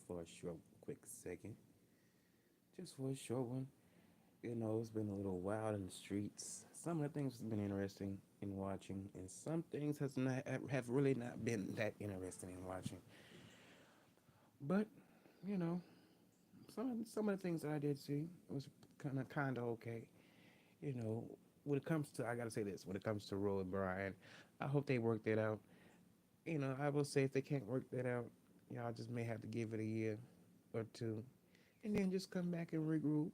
for a short, quick second, just for a short one. It's been a little wild in the streets. Some of the things has been interesting in watching, and some things has not have really not been that interesting in watching. But you know, some of the things that I did see was kind of okay. You know, when it comes to, I gotta say this, when it comes to Roe and Brian, I hope they work that out. I will say if they can't work that out, y'all just may have to give it a year or two, and then just come back and regroup.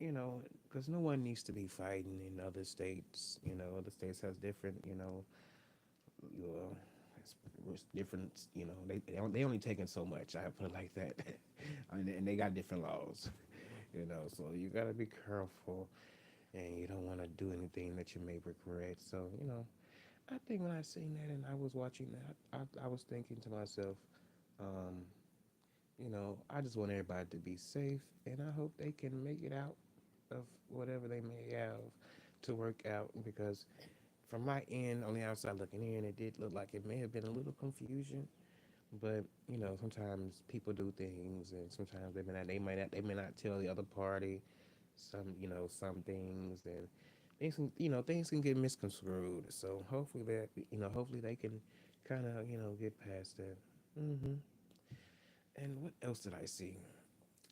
Because no one needs to be fighting in other states. Other states has different, uh, different. They only taking so much. I put it like that, and they got different laws. So you gotta be careful, and you don't want to do anything that you may regret. So I think when I seen that and I was watching that, I was thinking to myself, um, I just want everybody to be safe, and I hope they can make it out of whatever they may have to work out. Because from my end, on the outside looking in, it did look like it may have been a little confusion. But sometimes people do things, and sometimes they may not tell the other party some things, and things can get misconstrued. So hopefully they can kind of get past that. hmm And what else did I see?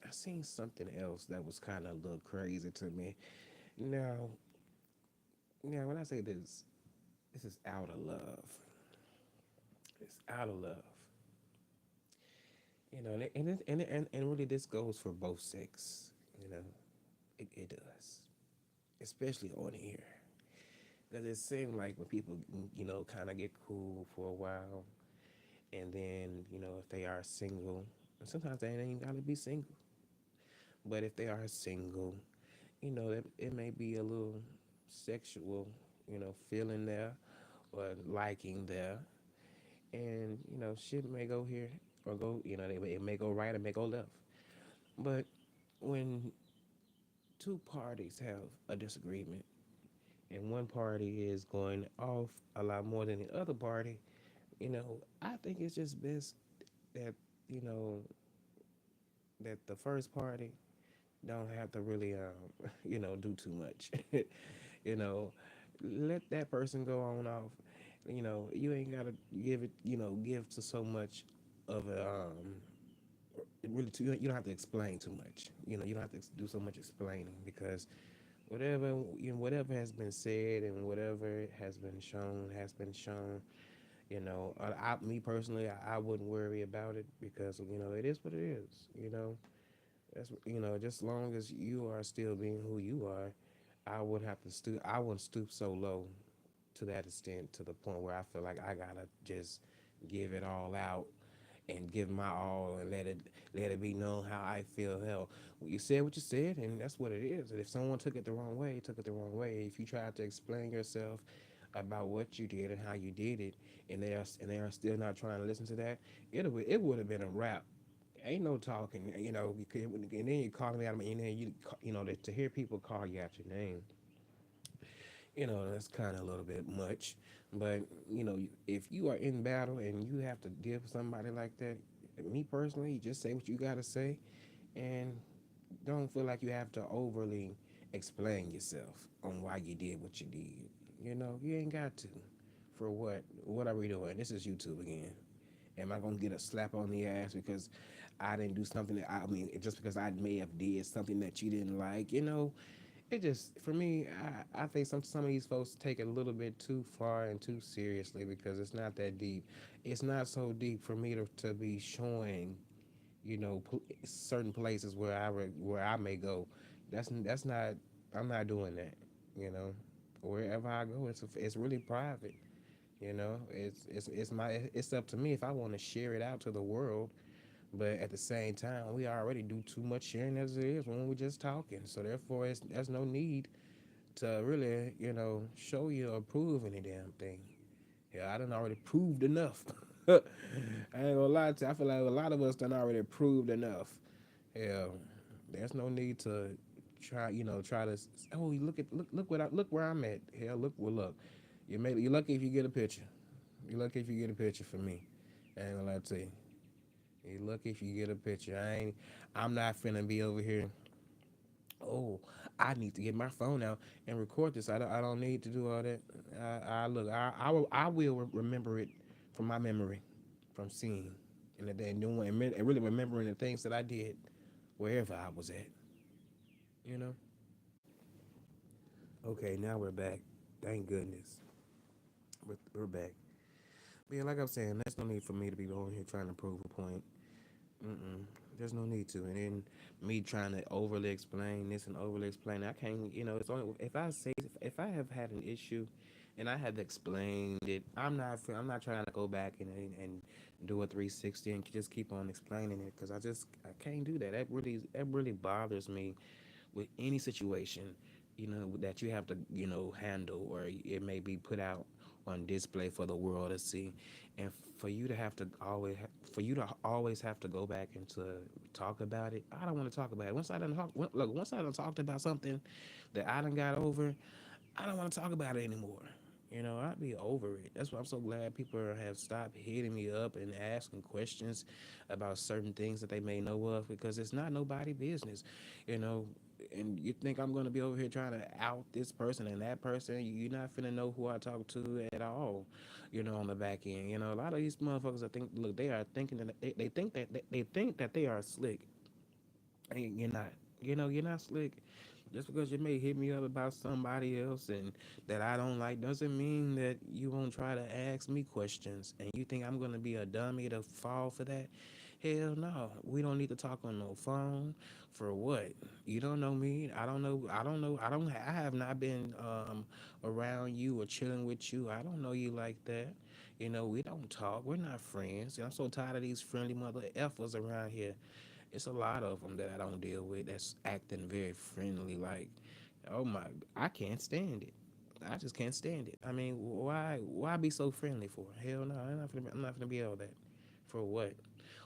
I seen something else that was kind of a little crazy to me. Now, when I say this is out of love. It's out of love. And really this goes for both sex. You know, it does, especially on here, because it seems like when people kind of get cool for a while, and then if they are single, and sometimes they ain't gotta be single, but if they are single, it may be a little sexual, feeling there or liking there, and shit may go here or go, it may go right or may go left. But when two parties have a disagreement and one party is going off a lot more than the other party, I think it's just best that you know that the first party don't have to really do too much. you know Let that person go on off. You ain't gotta give to so much of a really too, you don't have to explain too much. You don't have to do so much explaining, because whatever has been said and whatever has been shown. Me personally, I wouldn't worry about it, because it is what it is. That's just long as you are still being who you are, I wouldn't stoop so low to that extent, to the point where I feel like I gotta just give it all out and give my all and let it be known how I feel. Hell, you said what you said, and that's what it is. And if someone took it the wrong way, took it the wrong way. If you tried to explain yourself about what you did and how you did it, and they are still not trying to listen to that, it would have been a wrap. Ain't no talking. And then you calling me out of my, and then to hear people call you out your name, that's kind of a little bit much. But if you are in battle and you have to deal with somebody like that, me personally, just say what you gotta say, and don't feel like you have to overly explain yourself on why you did what you did. You ain't got to. For what? What are we doing? This is YouTube again. Am I gonna get a slap on the ass because I didn't do something that just because I may have did something that you didn't like? It just, for me, I think some of these folks take it a little bit too far and too seriously, because it's not that deep. It's not so deep for me to be showing certain places where I may go. That's not. I'm not doing that. You know, Wherever I go, it's really private. It's up to me if I want to share it out to the world. But at the same time, we already do too much sharing as it is when we're just talking. So therefore, there's no need to really, show you or prove any damn thing. Yeah, I done already proved enough. I ain't gonna lie to you. I feel like a lot of us done already proved enough. Yeah, there's no need to try to. Oh, look where I'm at. Hell, look. You're lucky if you get a picture. You're lucky if you get a picture for me. I ain't gonna lie to you. You lucky if you get a picture. I'm not finna be over here. Oh, I need to get my phone out and record this. I don't need to do all that. I will remember it from my memory, from seeing, and then doing and really remembering the things that I did wherever I was at. You know. Okay, now we're back. Thank goodness, we're back. But yeah, like I'm saying, there's no need for me to be on here trying to prove a point. Mm-mm. There's no need to. And then me trying to overly explain this and overly explain that, I can't. It's only if I say if I have had an issue, and I have explained it. I'm not trying to go back and do a 360 and just keep on explaining it because I can't do that. That really bothers me with any situation, that you have to, handle, or it may be put out on display for the world to see, and for you to always have to go back and to talk about it. I don't want to talk about it. Once I done talked about something that I done got over, I don't want to talk about it anymore. I'd be over it. That's why I'm so glad people have stopped hitting me up and asking questions about certain things that they may know of because it's not nobody business, you know. And you think I'm gonna be over here trying to out this person and that person? You're not finna know who I talk to at all, on the back end. A lot of these motherfuckers, I think, look, they are thinking that they think that they are slick, and you're not. You're not slick. Just because you may hit me up about somebody else and that I don't like doesn't mean that you won't try to ask me questions. And you think I'm gonna be a dummy to fall for that? Hell no. We don't need to talk on no phone. For what? You don't know me. I don't know. I don't know. I have not been around you or chilling with you. I don't know you like that. We don't talk. We're not friends. I'm so tired of these friendly mother effers around here. It's a lot of them that I don't deal with that's acting very friendly. Like, oh my, I can't stand it. I just can't stand it. I mean, why be so friendly for? Hell no, I'm not gonna be all that. For what?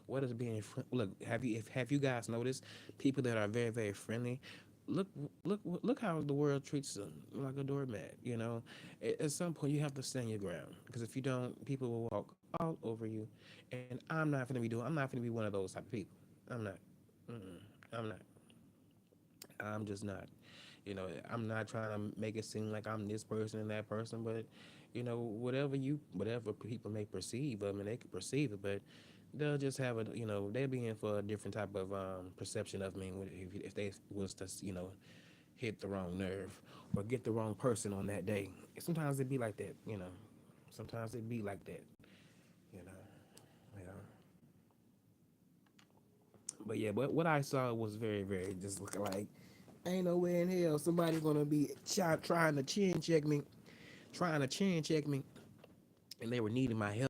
What is being look? Have you guys noticed people that are very very friendly? Look look how the world treats them like a doormat. At some point you have to stand your ground because if you don't, people will walk all over you. And I'm not gonna be one of those type of people. I'm not. Mm-mm, I'm not. I'm just not. I'm not trying to make it seem like I'm this person and that person, but whatever people may perceive of me, they can perceive it, but they'll just have they'll be in for a different type of perception of me if they was to hit the wrong nerve or get the wrong person on that day. Sometimes it be like that. Sometimes it be like that. You know. Yeah. But yeah, but what I saw was very, very just looking like ain't no way in hell somebody's gonna be trying to chin check me, and they were needing my help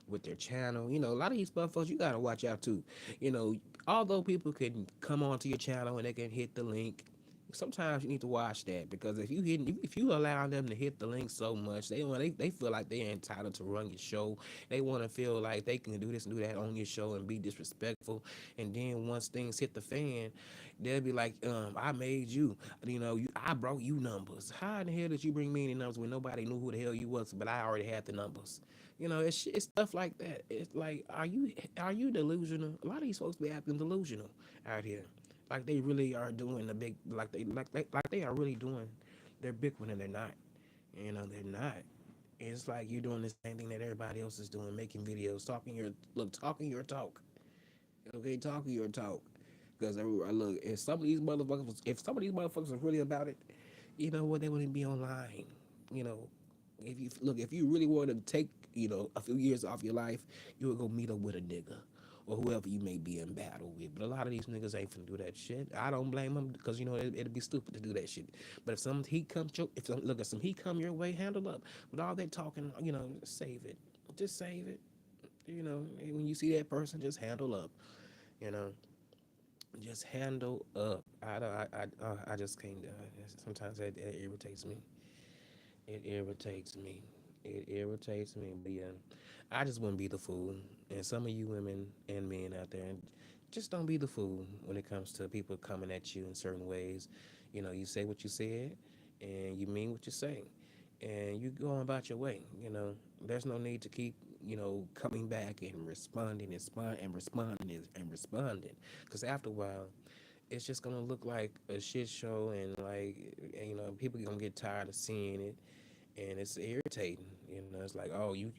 with their channel. A lot of these motherfuckers you gotta watch out too. You know, although people can come onto your channel and they can hit the link, sometimes you need to watch that because if you allow them to hit the link so much, they feel like they're entitled to run your show. They want to feel like they can do this and do that on your show and be disrespectful. And then once things hit the fan, they'll be like, I made you. I brought you numbers. How in the hell did you bring me any numbers when nobody knew who the hell you was, but I already had the numbers? It's stuff like that. It's like, are you delusional? A lot of these folks be acting delusional out here, like they really are doing the big, like they are really doing their big one, and they're not. They're not. It's like you're doing the same thing that everybody else is doing, making videos, talking your talk. Okay, talking your talk. Because look, if some of these motherfuckers are really about it, you know what? They wouldn't be online. You know, if you really want to take a few years off your life, you would go meet up with a nigga or whoever you may be in battle with. But a lot of these niggas ain't finna do that shit. I don't blame them because it'd be stupid to do that shit. But if some heat come your way, handle up. But all that talking, save it. Just save it. When you see that person, just handle up. You know, just handle up. I just can't. Sometimes that irritates me. It irritates me. It irritates me. But yeah, I just wouldn't be the fool. And some of you women and men out there, just don't be the fool when it comes to people coming at you in certain ways. You say what you said, and you mean what you say, and you go on about your way. There's no need to keep coming back and responding and responding and responding. Because after a while, it's just gonna look like a shit show, and like, people gonna get tired of seeing it, and it's irritating. It's like, oh, you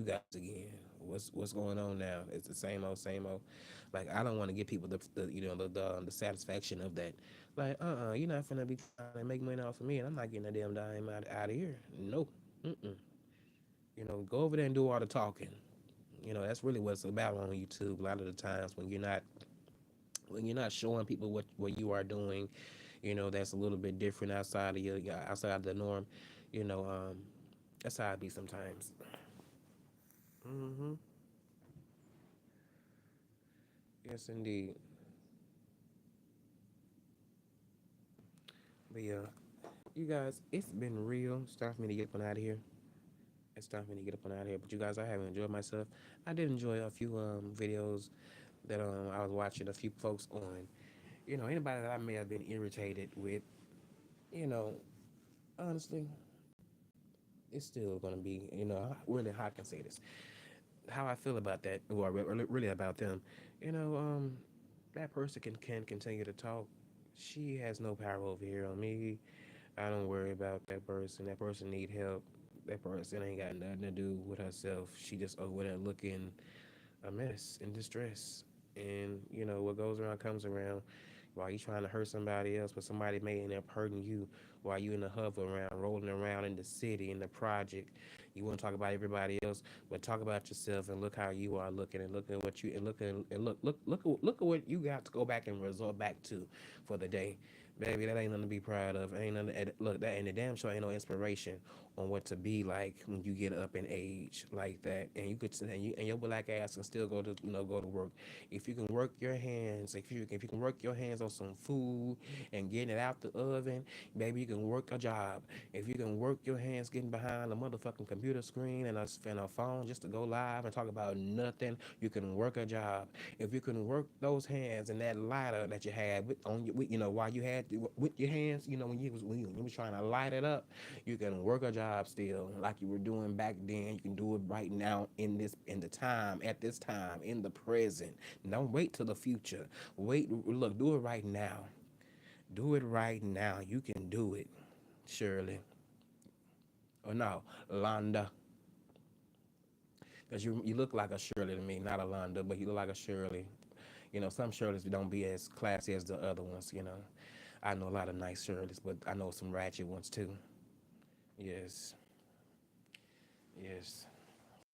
got this again. What's going on now? It's the same old, same old. Like, I don't want to give people the satisfaction of that. Like, you're not finna be trying to make money off of me, and I'm not getting a damn dime out of here. No, mm-mm. Go over there and do all the talking. That's really what it's about on YouTube. A lot of the times when you're not showing people what you are doing, that's a little bit different outside of outside of the norm. You know, um, that's how it be sometimes. Hmm. Yes, indeed. But yeah, you guys, it's been real. It's time for me to get up and out of here. It's time for me to get up and out of here. But you guys, I have enjoyed myself. I did enjoy a few videos that I was watching. A few folks on. Anybody that I may have been irritated with. You know, honestly, it's still gonna be. Really, how I can say this. How I feel about that, or really about them. You know, um, that person can continue to talk. She has no power over here on me. I don't worry about that person. That person need help. That person ain't got nothing to do with herself. She just over there looking a mess in distress. And what goes around comes around. While you trying to hurt somebody else, but somebody may end up hurting you while you in the hover around, rolling around in the city, in the project. You want to talk about everybody else, but talk about yourself and look how you are looking, and look at what you and look at what you got to go back and resort back to for the day. Baby, that ain't nothing to be proud of. Ain't nothing. Look, that ain't the damn sure ain't no inspiration on what to be like when you get up in age like that, and you could and your black ass can still go to work. If you can work your hands, if you can work your hands on some food and getting it out the oven, baby, you can work a job. If you can work your hands getting behind a motherfucking computer screen and a phone just to go live and talk about nothing, you can work a job. If you can work those hands and that lighter that you had while you had with your hands, when you was trying to light it up, you can work a job still like you were doing back then. You can do it right now in the time at this time in the present. Don't wait till the future. Look, do it right now. Do it right now. You can do it, Shirley. Or no, Londa. Because you look like a Shirley to me, not a Londa, but you look like a Shirley. Some Shirleys don't be as classy as the other ones. I know a lot of nice Shirleys, but I know some ratchet ones too. Yes, yes.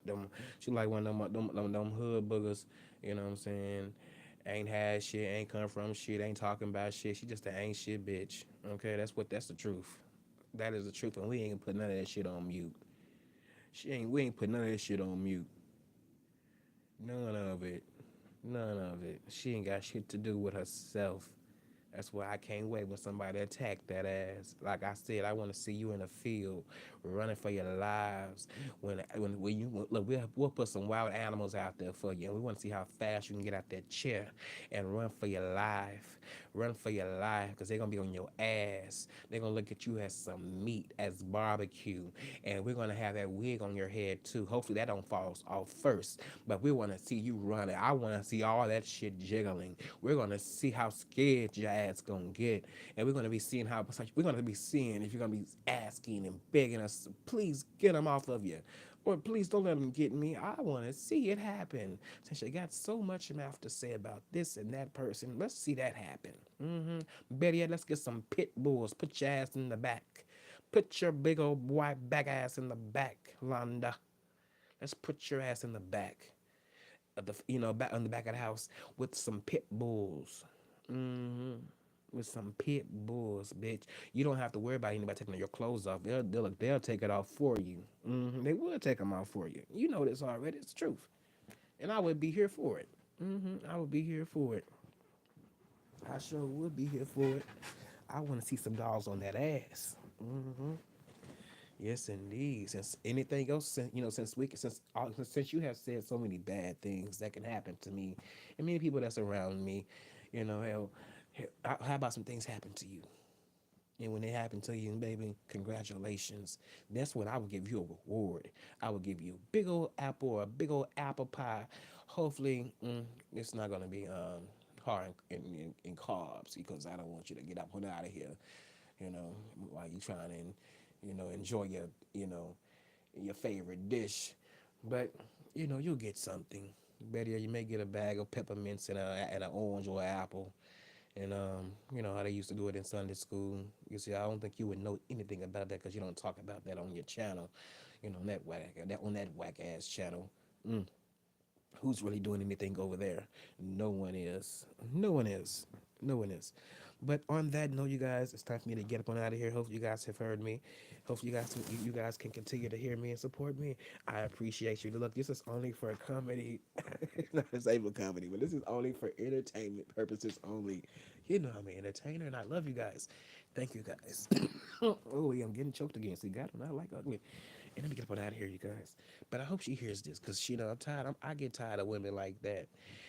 Them, she like one of them hood boogers, you know what I'm saying? Ain't had shit, ain't come from shit, ain't talking about shit. She just an ain't shit bitch. Okay, that's the truth. That is the truth, and we ain't put none of that shit on mute. We ain't put none of that shit on mute. None of it. None of it. She ain't got shit to do with herself. That's why I can't wait when somebody attack that ass. Like I said, I want to see you in the field, running for your lives. When you look, we'll put some wild animals out there for you, and we want to see how fast you can get out that chair and run for your life. Run for your life, because they're gonna be on your ass. They're gonna look at you as some meat, as barbecue, and we're gonna have that wig on your head too. Hopefully that don't fall off first, but we want to see you running. I want to see all that shit jiggling. We're gonna see how scared your ass gonna get, and we're gonna be seeing if you're gonna be asking and begging us, please get them off of you, or please don't let them get me. I want to see it happen. Since you got so much mouth to say about this and that person, let's see that happen. Better yet, let's get some pit bulls. Put your ass in the back. Put your big old white back ass in the back, Londa. Let's put your ass in the back of back on the back of the house with some pit bulls. hmm With some pit bulls, bitch. You don't have to worry about anybody taking your clothes off. They'll take it off for you. They will take them off for you. You know this already. It's the truth, and I would be here for it. I would be here for it. I sure would be here for it. I want to see some dogs on that ass. Yes, indeed. Since anything else, since you have said so many bad things that can happen to me, and many people that's around me, hell, how about some things happen to you? And when it happened to you, baby, congratulations. That's when I would give you a reward. I would give you a big old apple or a big old apple pie. Hopefully, it's not gonna be hard in carbs because I don't want you to get up and out of here. You know, while you trying to, enjoy you know, your favorite dish. But you'll get something. Better, you may get a bag of peppermints and an orange or an apple. And you know how they used to do it in Sunday school. You see, I don't think you would know anything about that because you don't talk about that on your channel. On that whack ass channel. Mm. Who's really doing anything over there? No one is. No one is. No one is. But on that note, you guys, it's time for me to get up on out of here. Hopefully, you guys have heard me. Hopefully, you guys can continue to hear me and support me. I appreciate you. Look, this is only for comedy, not disabled comedy, but this is only for entertainment purposes only. You know I'm an entertainer, and I love you guys. Thank you guys. Oh, yeah, I'm getting choked again. See, God, I like ugly. And let me get up on out of here, you guys. But I hope she hears this, cause I'm tired. I get tired of women like that,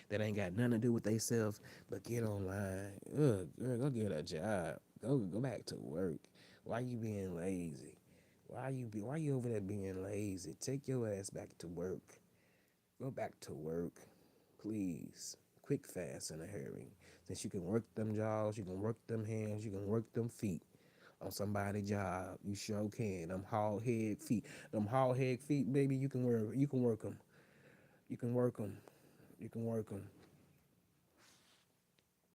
that ain't got nothing to do with themselves, but get online. Ugh, girl, go get a job. Go back to work. Why you being lazy? Why you over there being lazy? Take your ass back to work. Go back to work, please. Quick, fast, in a hurry. Since you can work them jaws, you can work them hands, you can work them feet on somebody's job. You sure can. Them hog head feet. Them hog head feet, baby, you can work. You can work them. You can work them. You can work them.